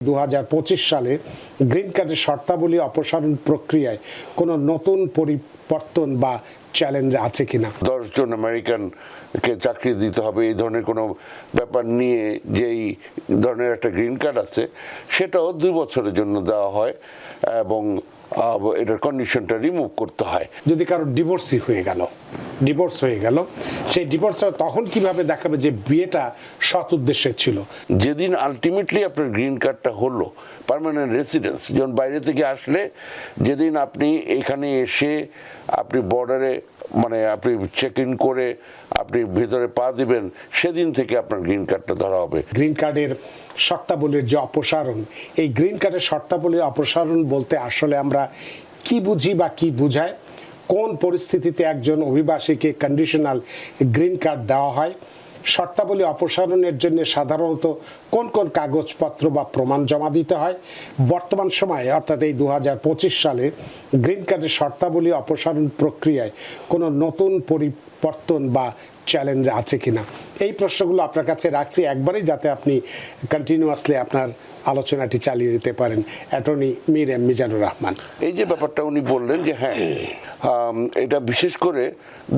2025 সালে গ্রিন কার্ডের শর্তাবলী অপসারণ প্রক্রিয়ায় কোনো নতুন পরিবর্তন বা চ্যালেঞ্জ আছে কিনা? 10 জন আমেরিকানকে চাকরি দিতে হবে এই ধরনের কোনো ব্যাপার নিয়ে যেই ধরনের একটা গ্রিন কার্ড আছে সেটাও 2 বছরের জন্য দেওয়া হয় এবং এটার কন্ডিশনটা রিমুভ করতে হয়। যদি কারো ডিভোর্স হয়ে গেল সেই ডিভোর্স তখন কিভাবে দেখাবে যে বিয়েটা সৎ উদ্দেশ্যে ছিল? যেদিন আলটিমেটলি আপনার গ্রিন কার্ডটা হলো পার্মানেন্ট রেসিডেন্স, যখন বাইরে থেকে আসলে যেদিন আপনি এখানে এসে আপনি বর্ডারে আপনি চেক ইন করে আপনি ভিতরে পা দিবেন, সেদিন থেকে আপনার গ্রিন কার্ডটা ধরা হবে। গ্রিন কার্ডের শর্তাবলীর যে অপসারণ, এই গ্রিন কার্ডের শর্তাবলীর অপসারণ বলতে আসলে আমরা কি বুঝি বা কি বুঝায়? কোন পরিস্থিতিতে একজন অভিবাসীকে কন্ডিশনাল গ্রিন কার্ড দেওয়া হয়? শর্তাবলী অপসারণের জন্য সাধারণত কোন কোন কাগজপত্র বা প্রমাণ জমা দিতে হয়? বর্তমান সময়ে অর্থাৎ এই 2025 সালে গ্রিন কার্ডের শর্তাবলী অপসারণ প্রক্রিয়ায় কোনো নতুন পরিবর্তন বা চ্যালেঞ্জ আছে কিনা? এই প্রশ্নগুলো আপনার কাছে রাখছি একবারেই, যাতে আপনি কন্টিনিউয়াসলি আপনার আলোচনাটি চালিয়ে যেতে পারেন। অ্যাটর্নি মীর এম মিজানুর রহমান, এই যে ব্যাপারটা উনি বললেন যে হ্যাঁ, এটা বিশেষ করে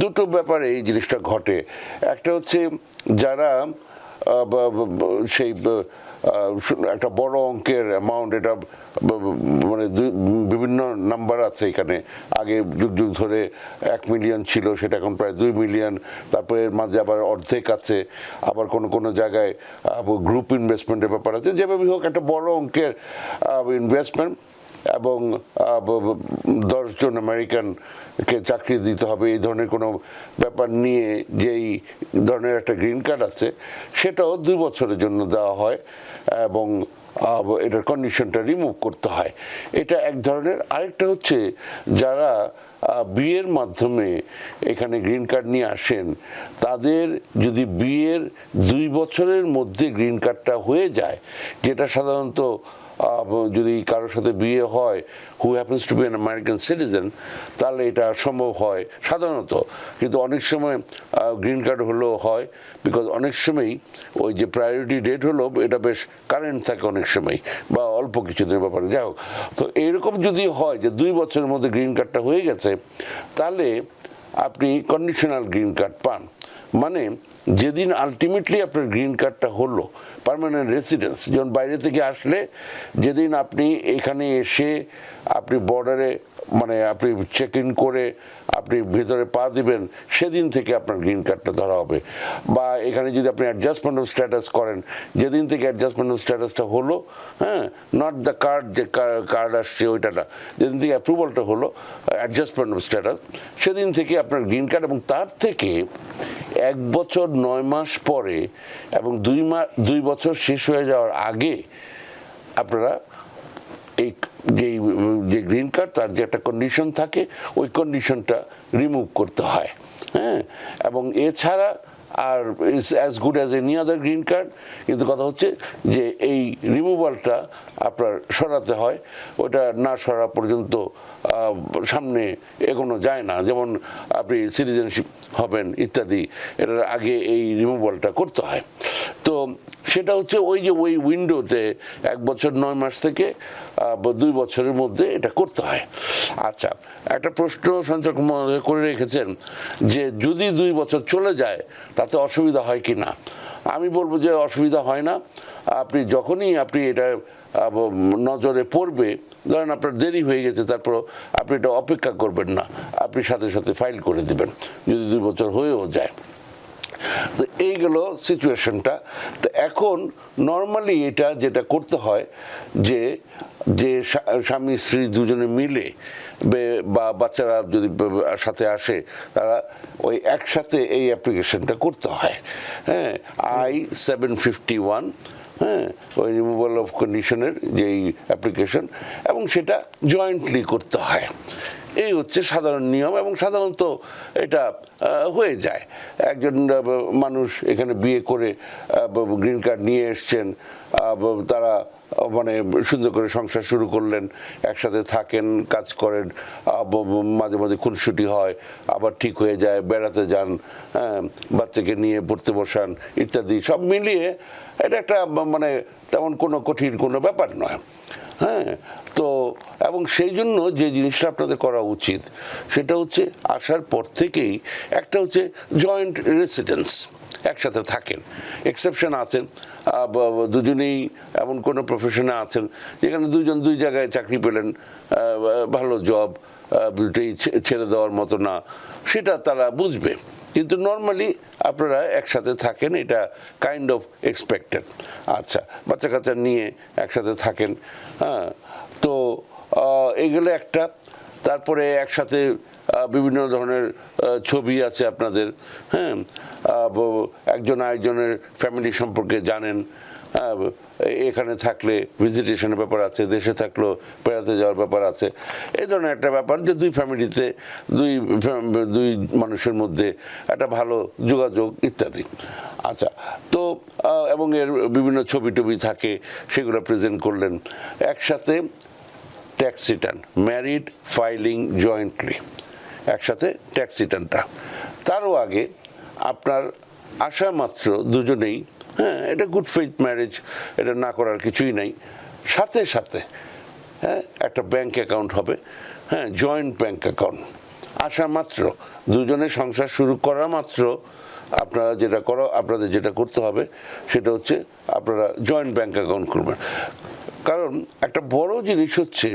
দুটো ব্যাপারে এই জিনিসটা ঘটে। একটা হচ্ছে যারা সেই একটা বড় অঙ্কের অ্যামাউন্ট, এটা বিভিন্ন নাম্বার আছে এখানে, আগে যুগ যুগ ধরে 1 মিলিয়ন ছিল, সেটা এখন প্রায় 2 মিলিয়ন, তারপরে এর মাঝে আবার অর্ধেক আছে, আবার কোনো জায়গায় গ্রুপ ইনভেস্টমেন্টের ব্যাপার আছে। যেভাবে হোক একটা বড় অঙ্কের ইনভেস্টমেন্ট এবং 10 জন আমেরিকানকে চাকরি দিতে হবে এই ধরনের কোনো ব্যাপার নিয়ে যেই ধরনের একটা গ্রিন কার্ড আছে সেটাও 2 বছরের জন্য দেওয়া হয় এবং এটার কন্ডিশনটা রিমুভ করতে হয়। এটা এক ধরনের। আরেকটা হচ্ছে যারা বিয়ের মাধ্যমে এখানে গ্রিন কার্ড নিয়ে আসেন, তাদের যদি বিয়ের 2 বছরের মধ্যে গ্রিন কার্ডটা হয়ে যায়, যেটা সাধারণত যদি কারোর সাথে বিয়ে হয় who happens to be an American citizen, তাহলে এটা সম্ভব হয় সাধারণত। কিন্তু অনেক সময় গ্রিন কার্ড হলেও হয়, বিকজ অনেক সময়ই ওই যে প্রায়োরিটি ডেট হলো এটা বেশ কারেন্ট থাকে অনেক সময়, বা অল্প কিছুদিনের ব্যাপারে, যাই হোক। তো এইরকম যদি হয় যে 2 বছরের মধ্যে গ্রিন কার্ডটা হয়ে গেছে, তাহলে আপনি কন্ডিশনাল গ্রিন কার্ড পান। মানে যেদিন আলটিমেটলি আপনার গ্রিন কার্ডটা হলো পার্মানেন্ট রেসিডেন্স, যখন বাইরে থেকে আসলে যেদিন আপনি এখানে এসে আপনি বর্ডারে আপনি চেক ইন করে আপনি ভিতরে পা দিবেন, সেদিন থেকে আপনার গ্রিন কার্ডটা ধরা হবে। বা এখানে যদি আপনি অ্যাডজাস্টমেন্ট অফ স্ট্যাটাস করেন, যেদিন থেকে অ্যাডজাস্টমেন্ট অফ স্ট্যাটাসটা হলো, হ্যাঁ, নট দ্য কার্ড, যে কার্ড আসছে ওইটা না, যেদিন থেকে অ্যাপ্রুভালটা হলো অ্যাডজাস্টমেন্ট অফ স্ট্যাটাস, সেদিন থেকে আপনার গ্রিন কার্ড। এবং তার থেকে 1 বছর 9 মাস পরে এবং 2 বছর শেষ হয়ে যাওয়ার আগে আপনারা এই যে গ্রিন কার্ড, তার যে একটা কন্ডিশন থাকে, ওই কন্ডিশনটা রিমুভ করতে হয়। হ্যাঁ, এবং এছাড়া আর is as good as any other green card. কিন্তু কথা হচ্ছে যে এই রিমুভালটা আপনার সরাতে হয়, ওটা না সরা পর্যন্ত সামনে এগোনো যায় না। যেমন আপনি সিটিজেনশিপ হবেন ইত্যাদি, এটার আগে এই রিমুভালটা করতে হয়। তো সেটা হচ্ছে ওই উইন্ডোতে 1 বছর 9 মাস থেকে 2 বছরের মধ্যে এটা করতে হয়। আচ্ছা, একটা প্রশ্ন সঞ্চয় করে রেখেছেন যে যদি 2 বছর চলে যায় তাতে অসুবিধা হয় কি না। আমি বলবো যে অসুবিধা হয় না। আপনি যখনই আপনি এটা নজরে পড়বে, ধরেন আপনার দেরি হয়ে গেছে, তারপর আপনি এটা অপেক্ষা করবেন না, আপনি সাথে সাথে ফাইল করে দেবেন যদি 2 বছর হয়েও যায়। তো এই গেল সিচুয়েশনটা। তো এখন নর্মালি এটা যেটা করতে হয় যে স্বামী স্ত্রী দুজনে মিলে বা বাচ্চারা যদি সাথে আসে, তারা ওই একসাথে এই অ্যাপ্লিকেশনটা করতে হয়। হ্যাঁ, I-751, হ্যাঁ, ওই রিমুভাল অফ কন্ডিশনের যেই অ্যাপ্লিকেশন, এবং সেটা জয়েন্টলি করতে হয়। এই হচ্ছে সাধারণ নিয়ম, এবং সাধারণত এটা হয়ে যায়। একজন মানুষ এখানে বিয়ে করে গ্রিন কার্ড নিয়ে এসছেন, তারা মানে সুন্দর করে সংসার শুরু করলেন, একসাথে থাকেন, কাজ করেন, মাঝে মাঝে খুনসুটি হয়, আবার ঠিক হয়ে যায়, বেড়াতে যান, বাচ্চাকে নিয়ে পড়তে বসান ইত্যাদি, সব মিলিয়ে এটা একটা মানে তেমন কোনো কঠিন কোনো ব্যাপার নয়। হ্যাঁ, তো এবং সেই জন্য যে জিনিসটা আপনাদের করা উচিত সেটা হচ্ছে আসার পর থেকেই একটা হচ্ছে জয়েন্ট রেসিডেন্স, একসাথে থাকেন। এক্সেপশন আছেন, দুজনেই এমন কোনো প্রফেশনে আছেন যেখানে দুজন দুই জায়গায় চাকরি পেলেন, ভালো জব, দুটোই ছেড়ে দেওয়ার মতো না, সেটা তারা বুঝবে। কিন্তু নর্মালি আপনারা একসাথে থাকেন, এটা কাইন্ড অফ এক্সপেক্টেড। আচ্ছা, বাচ্চা কাচ্চা নিয়ে একসাথে থাকেন, হ্যাঁ, তো এগুলো একটা। তারপরে একসাথে বিভিন্ন ধরনের ছবি আছে আপনাদের, হ্যাঁ, একজন আরেকজনের ফ্যামিলি সম্পর্কে জানেন, এখানে থাকলে ভিজিটেশনের ব্যাপার আছে, দেশে থাকলেও বেড়াতে যাওয়ার ব্যাপার আছে, এই ধরনের একটা ব্যাপার যে দুই ফ্যামিলিতে দুই মানুষের মধ্যে একটা ভালো যোগাযোগ ইত্যাদি। আচ্ছা, তো এবং এর বিভিন্ন ছবি টবি থাকে, সেগুলো প্রেজেন্ট করলেন। একসাথে tax return, married filing jointly, একসাথে ট্যাক্স রিটার্নটা। তারও আগে আপনার আসা মাত্র দুজনেই, হ্যাঁ, এটা গুড ফেইথ ম্যারেজ, এটা না করার কিছুই নাই, সাথে সাথে হ্যাঁ একটা ব্যাংক অ্যাকাউন্ট হবে, হ্যাঁ, জয়েন্ট ব্যাংক অ্যাকাউন্ট। আসা মাত্র দুজনের সংসার শুরু করা মাত্র আপনাদের যেটা করতে হবে সেটা হচ্ছে আপনারা জয়েন্ট ব্যাংক অ্যাকাউন্ট করবেন। কারণ একটা বড় জিনিস হচ্ছে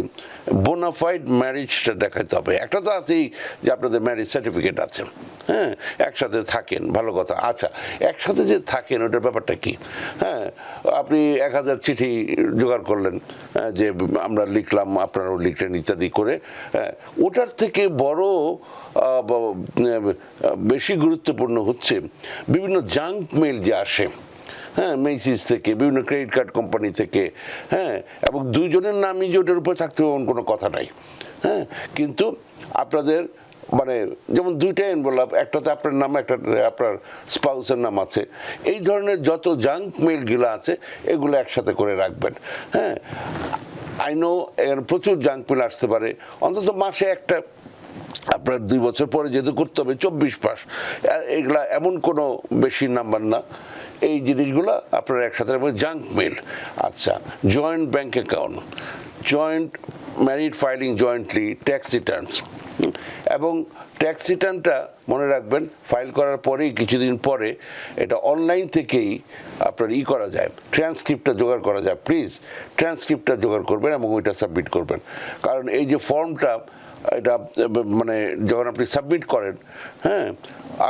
বোনাফাইড ম্যারেজটা দেখাতে হবে। একটা তো আছেই যে আপনাদের ম্যারেজ সার্টিফিকেট আছে, হ্যাঁ, একসাথে থাকেন, ভালো কথা। আচ্ছা, একসাথে যে থাকেন ওটার ব্যাপারটা কি? হ্যাঁ, আপনি 1000 চিঠি জোগাড় করলেন, যে আমরা লিখলাম, আপনারাও লিখলেন ইত্যাদি করে, হ্যাঁ, ওটার থেকে বড় বেশি গুরুত্বপূর্ণ হচ্ছে বিভিন্ন জাঙ্ক মেল যে আসে, হ্যাঁ, মেসিস থেকে, বিভিন্ন ক্রেডিট কার্ড কোম্পানি থেকে, হ্যাঁ, এবং দুইজনের নামই যে ওটার উপর থাকতে হবে এমন কোনো কথা নাই, হ্যাঁ। কিন্তু আপনাদের মানে যেমন দুইটাই বললাম, একটাতে আপনার নাম, একটাতে আপনার স্পাউসের নাম আছে, এই ধরনের যত জাঙ্ক মেলগুলো আছে এগুলো একসাথে করে রাখবেন, হ্যাঁ। আই নো এখানে প্রচুর জাঙ্ক মেল আসতে পারে, অন্তত মাসে একটা আপনার 2 বছর পরে যেহেতু করতে হবে 24 মাস, এগুলা এমন কোনো বেশি নাম্বার না। এই জিনিসগুলো আপনারা একসাথে জাঙ্ক মেল। আচ্ছা, joint bank account, joint married filing jointly tax Returns, এবং ট্যাক্স রিটার্নটা মনে রাখবেন ফাইল করার পরেই কিছুদিন পরে এটা অনলাইন থেকেই আপনার করা যায়, ট্রান্সক্রিপ্টটা জোগাড় করা যায়। প্লিজ ট্রান্সক্রিপ্টটা জোগাড় করবেন এবং ওইটা সাবমিট করবেন। কারণ এই যে ফর্মটা, এটা মানে যখন আপনি সাবমিট করেন, হ্যাঁ,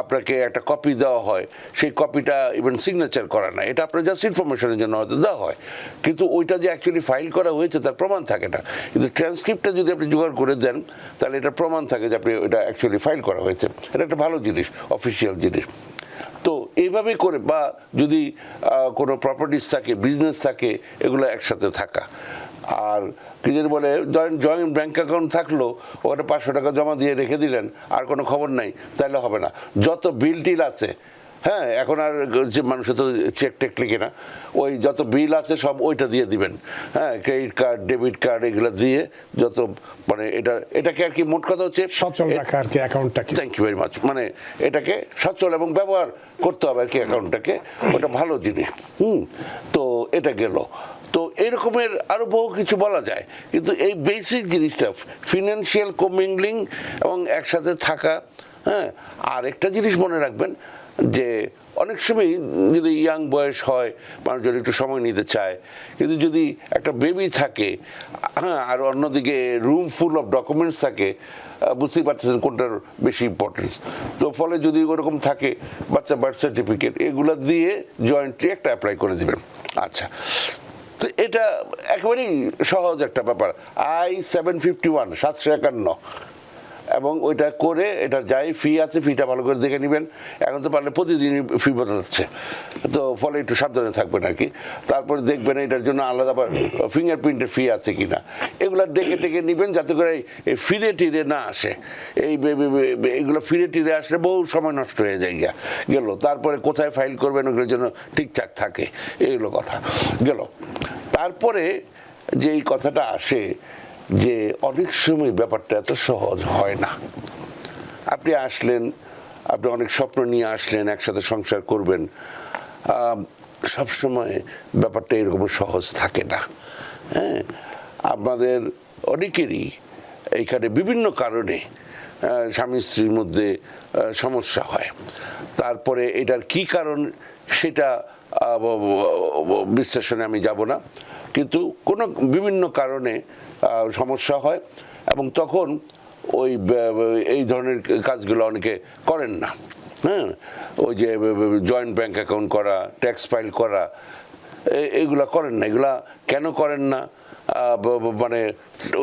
আপনাকে একটা কপি দেওয়া হয়, সেই কপিটা ইভেন সিগনেচার করা না, এটা আপনার জাস্ট ইনফরমেশনের জন্য হয়তো দেওয়া হয়, কিন্তু ওইটা যে অ্যাকচুয়ালি ফাইল করা হয়েছে তার প্রমাণ থাকে না। কিন্তু ট্রান্সক্রিপ্টটা যদি আপনি জোগাড় করে দেন তাহলে এটা প্রমাণ থাকে যে আপনি ওইটা অ্যাকচুয়ালি ফাইল করা হয়েছে। এটা একটা ভালো জিনিস, অফিসিয়াল জিনিস। তো এইভাবে করে, বা যদি কোনো প্রপার্টিস থাকে, বিজনেস থাকে, এগুলো একসাথে থাকা। আর কি যেন বলে, জয়েন্ট ব্যাংক অ্যাকাউন্ট থাকলো, ওটা 500 টাকা জমা দিয়ে রেখে দিলেন, আর কোনো খবর নাই, তাহলে হবে না। যত বিল টিল আছে, হ্যাঁ, এখন আর যে মানুষের তো চেক টেক লিখে না, ওই যত বিল আছে সব ওইটা দিয়ে দিবেন, হ্যাঁ, ক্রেডিট কার্ড, ডেবিট কার্ড, এগুলো দিয়ে যত মানে এটাকে আর কি মোট কথা হচ্ছে সচল রাখা আর কি অ্যাকাউন্টটাকে। Thank you very much. মানে এটাকে সচল এবং ব্যবহার করতে হবে আর কি অ্যাকাউন্টটাকে, ওটা ভালো জিনিস। তো এটা গেল। তো এরকমের আরও বহু কিছু বলা যায়, কিন্তু এই বেসিক জিনিসটা ফিনান্সিয়াল কমিংলিং এবং একসাথে থাকা, হ্যাঁ। আর একটা জিনিস মনে রাখবেন যে অনেক সময় যদি ইয়াং বয়স হয়, মানুষজন একটু সময় নিতে চায়, কিন্তু যদি একটা বেবি থাকে, হ্যাঁ, আর অন্যদিকে রুম ফুল অফ ডকুমেন্টস থাকে, বুঝতেই পারতেছেন কোনটার বেশি ইম্পর্টেন্স। তো ফলে যদি ওরকম থাকে, বাচ্চা বার্থ সার্টিফিকেট এগুলো দিয়ে জয়েন্টলি একটা অ্যাপ্লাই করে দিবেন। আচ্ছা, তো এটা একেবারেই সহজ একটা ব্যাপার। I-751, 751, এবং ওইটা করে এটা যাই ফি আছে ফিটা ভালো করে দেখে নেবেন। এখন তো পারলে প্রতিদিনই ফি বদলাচ্ছে, তো ফলে একটু সাবধানে থাকবেন আর কি। তারপরে দেখবেন এটার জন্য আলাদা আবার ফিঙ্গারপ্রিন্টের ফি আছে কিনা, এগুলো দেখে টেকে নেবেন যাতে করে এই ফিরে টিরে না আসে। এইগুলো ফিরে টিরে আসলে বহু সময় নষ্ট হয়ে যায় গেল। তারপরে কোথায় ফাইল করবেন ওগুলোর জন্য ঠিকঠাক থাকে, এইগুলো কথা গেল। তারপরে যে এই কথাটা আসে যে অনেক সময় ব্যাপারটা এত সহজ হয় না। আপনি আসলেন, আপনি অনেক স্বপ্ন নিয়ে আসলেন, একসাথে সংসার করবেন, সবসময় ব্যাপারটা এরকম সহজ থাকে না। হ্যাঁ, আপনাদের অনেকেরই এইখানে বিভিন্ন কারণে স্বামী স্ত্রীর মধ্যে সমস্যা হয়। তারপরে এটার কি কারণ সেটা বিশ্লেষণে আমি যাব না, কিন্তু কোনো বিভিন্ন কারণে সমস্যা হয় এবং তখন ওই এই ধরনের কাজগুলো অনেকে করেন না। হ্যাঁ, ওই যে জয়েন্ট ব্যাংক অ্যাকাউন্ট করা, ট্যাক্স ফাইল করা, এগুলা করেন না। এগুলা কেন করেন না, মানে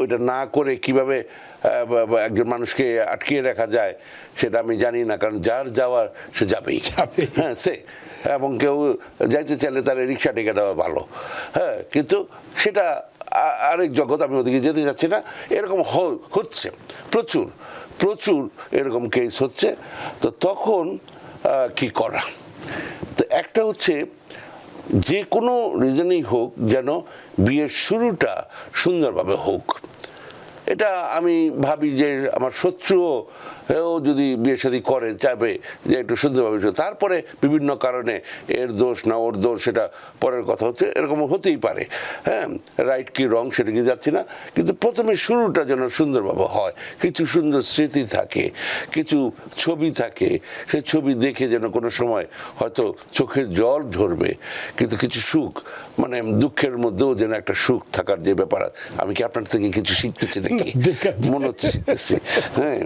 ওইটা না করে কিভাবে একজন মানুষকে আটকিয়ে রাখা যায় সেটা আমি জানি না, কারণ যার যাওয়ার সে যাবেই। হ্যাঁ, সে এবং কেউ যাইতে চাইলে তার রিক্সা ডেকে দেওয়া ভালো। হ্যাঁ, কিন্তু সেটা আরেক জগৎ, আমি ওদিকে যেতে যাচ্ছি না। এরকম হচ্ছে প্রচুর প্রচুর এরকম কেস হচ্ছে। তো তখন কি করা? তো একটা হচ্ছে যে কোনো রিজনেই হোক যেন বিয়ের শুরুটা সুন্দরভাবে হোক। এটা আমি ভাবি যে আমার শত্রুও যদি বিয়ে শাদী করে চাইবে যে একটু সুন্দরভাবে, তারপরে বিভিন্ন কারণে এর দোষ না ওর দোষ সেটা পরের কথা হচ্ছে, এরকম হতেই পারে। হ্যাঁ, রাইট কি রং সেটা কি যাচ্ছি না, কিন্তু প্রথমে শুরুটা যেন সুন্দরভাবে হয়, কিছু সুন্দর স্মৃতি থাকে, কিছু ছবি থাকে, সেই ছবি দেখে যেন কোনো সময় হয়তো চোখের জল ঝরবে, কিন্তু কিছু সুখ, মানে দুঃখের মধ্যেও যেন একটা সুখ থাকার যে ব্যাপার। আমি কি আপনার থেকে কিছু শিখতেছি নাকি? মনে হচ্ছে শিখতেছি। হ্যাঁ,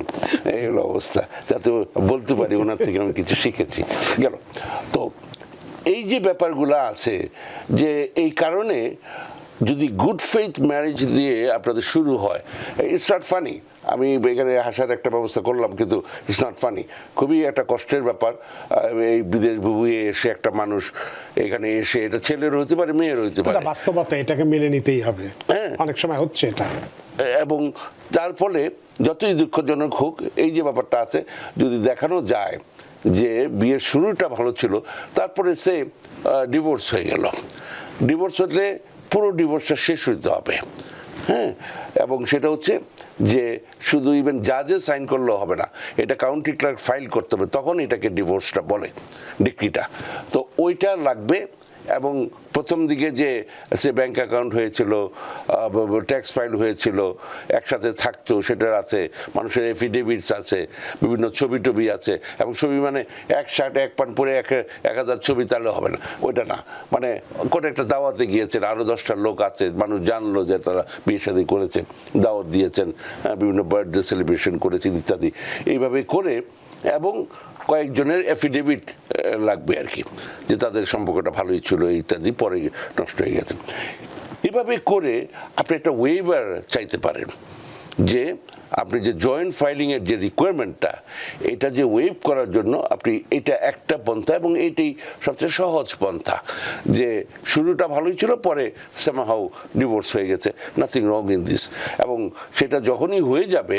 এই হলো অবস্থা, যাতে বলতে পারি ওনার থেকে আমি কিছু শিখেছি গেল। তো এই যে ব্যাপারগুলো আছে, যে এই কারণে যদি গুড ফেইথ ম্যারেজ দিয়ে আপনাদের শুরু হয়, ইটস নট ফানি। আমি এখানে হাসার একটা ব্যবস্থা করলাম, কিন্তু ইটস নট ফানি। খুবই একটা কষ্টের ব্যাপার। এই বিদেশ ভুবুয়ে এসে একটা মানুষ এখানে এসে, এটা ছেলের হতে পারে মেয়ের হতে পারে, বাস্তবতা, এটাকে মেনে নিতেই হবে। হ্যাঁ, অনেক সময় হচ্ছে এটা। এবং তার ফলে যতই দুঃখজনক হোক, এই যে ব্যাপারটা আছে, যদি দেখানো যায় যে বিয়ের শুরুটা ভালো ছিল, তারপরে সে ডিভোর্স হয়ে গেল, ডিভোর্স হলে পুরো ডিভোর্সটা শেষ হইতে হবে। হ্যাঁ, এবং সেটা হচ্ছে যে শুধু ইভেন জাজে সাইন করলেও হবে না, এটা কাউন্টি ক্লার্ক ফাইল করতে হবে, তখন এটাকে ডিভোর্সটা বলে, ডিক্রিটা। তো ওইটা লাগবে। এবং প্রথম দিকে যে সে ব্যাংক অ্যাকাউন্ট হয়েছিল, ট্যাক্স ফাইল হয়েছিল, একসাথে থাকতো, সেটার আছে, মানুষের এফিডেভিটস আছে, বিভিন্ন ছবি টবি আছে। এবং ছবি মানে এক শার্ট এক প্যান্ট পরে 1000 ছবি, তাহলে হবে না, ওইটা না। মানে কোনো একটা দাওয়াতে গিয়েছেন, আরও 10টা লোক আছে, মানুষ জানলো যে তারা বিয়ে শাদী করেছেন, দাওয়াত দিয়েছেন, বিভিন্ন বার্থডে সেলিব্রেশন করেছেন ইত্যাদি, এইভাবে করে। এবং কয়েকজনের এফিডেভিট লাগবে আর কি, যে তাদের সম্পর্কটা ভালোই ছিল ইত্যাদি, পরে নষ্ট হয়ে গেছে। এভাবে করে আপনি একটা ওয়েভার চাইতে পারেন, যে আপনি যে জয়েন্ট ফাইলিংয়ের যে রিকোয়ারমেন্টটা, এটা যে ওয়েভ করার জন্য আপনি, এটা একটা পন্থা এবং এইটাই সবচেয়ে সহজ পন্থা, যে শুরুটা ভালোই ছিল, পরে সামহাউ ডিভোর্স হয়ে গেছে, নাথিং রং ইন দিস। এবং সেটা যখনই হয়ে যাবে,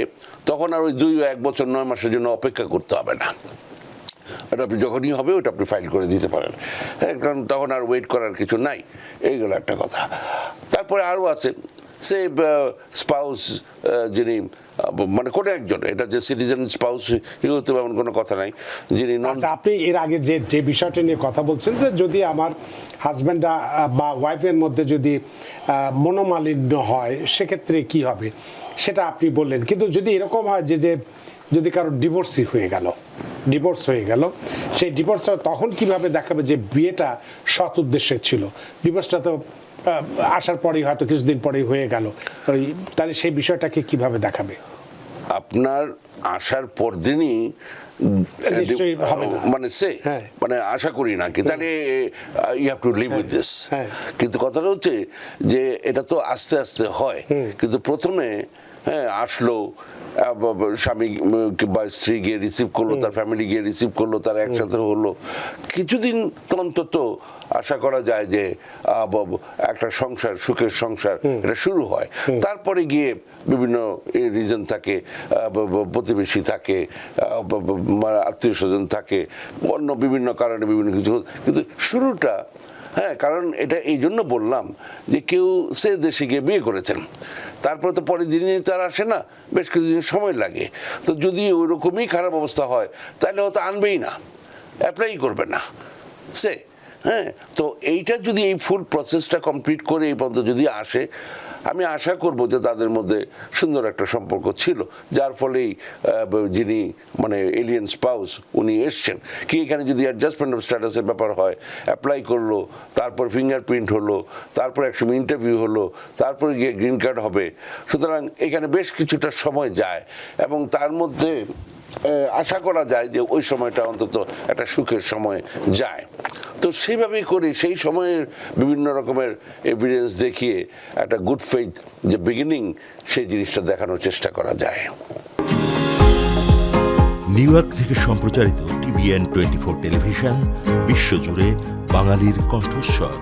তখন আর ওই 1 বছর 9 মাসের জন্য অপেক্ষা করতে হবে না। ওটা আপনি যখনই হবে ওটা আপনি ফাইল করে দিতে পারেন। হ্যাঁ, কারণ তখন আর ওয়েট করার কিছু নাই। এইগুলো একটা কথা। তারপরে আরও আছে, সে স্পাউস যিনি, মানে কোনো একজন, এটা যে সিটিজেন স্পাউস হতে এমন কোনো কথা নাই, যিনি নন। আপনি এর আগে যে বিষয়টা নিয়ে কথা বলছেন, যে যদি আমার হাজব্যান্ড বা ওয়াইফের মধ্যে যদি মনোমালিন্য হয়, সেক্ষেত্রে কি হবে সেটা আপনি বললেন। কিন্তু যদি এরকম হয় যে যদি কারো ডিভোর্স হয়ে গেল, সেই ডিভোর্স তখন কিভাবে দেখাবে যে বিয়েটা সৎ উদ্দেশ্যে ছিল? ডিভোর্সটা তো আসার পরেই হয়তো কিছুদিন পরেই হয়ে গেল, তাহলে সেই বিষয়টাকে কিভাবে দেখাবে? আপনার আসার পর দিনই নিশ্চয়ই হবে না। মানে সে হ্যাঁ। মানে আশা করি না কি তাহলে you have to live with this. হ্যাঁ। কিন্তু কথাটা হচ্ছে যে এটা তো আস্তে আস্তে হয়, কিন্তু প্রথমে হ্যাঁ আসলো স্বামী বা স্ত্রী গিয়ে রিসিভ করলো, তার ফ্যামিলি গিয়ে রিসিভ করলো, তারা একসাথে হলো, কিছুদিন তো অন্তত আশা করা যায় যে একটা সংসার, সুখের সংসার এটা শুরু হয়। তারপরে গিয়ে বিভিন্ন রিজন থাকে, প্রতিবেশী থাকে, আত্মীয় স্বজন থাকে, অন্য বিভিন্ন কারণে বিভিন্ন কিছু, কিন্তু শুরুটা হ্যাঁ, কারণ এটা এই জন্য বললাম যে কেউ সে দেশে গিয়ে বিয়ে করেছেন, তারপরে তো পরের দিনই তার আসে না, বেশ কিছুদিন সময় লাগে। তো যদি ওই রকমই খারাপ অবস্থা হয় তাহলে হয়তো আনবেই না, অ্যাপ্লাই করবে না সে। হ্যাঁ, তো এইটা যদি এই ফুল প্রসেসটা কমপ্লিট করে এই পর্যন্ত যদি আসে, আমি আশা করব যে তাদের মধ্যে সুন্দর একটা সম্পর্ক ছিল, যার ফলেই যিনি মানে এলিয়েন স্পাউস উনি এসছেন। কি এখানে যদি অ্যাডজাস্টমেন্ট অফ স্ট্যাটাসের ব্যাপার হয়, অ্যাপ্লাই করলো, তারপর ফিঙ্গারপ্রিন্ট হলো, তারপর একসময় ইন্টারভিউ হলো, তারপরে গিয়ে গ্রিন কার্ড হবে, সুতরাং এখানে বেশ কিছুটা সময় যায় এবং তার মধ্যে আশা করা যায় যে ওই সময়টা অন্তত একটা সুখের সময় যায়। তো সেইভাবেই করে সেই সময়ের বিভিন্ন রকমের এভিডেন্স দেখিয়ে একটা গুড ফেইথ যে বিগিনিং, সেই জিনিসটা দেখানোর চেষ্টা করা যায়। নিউ ইয়র্ক থেকে সম্প্রচারিত TVN 24 টেলিভিশন বিশ্বজুড়ে বাঙালির কণ্ঠস্বর।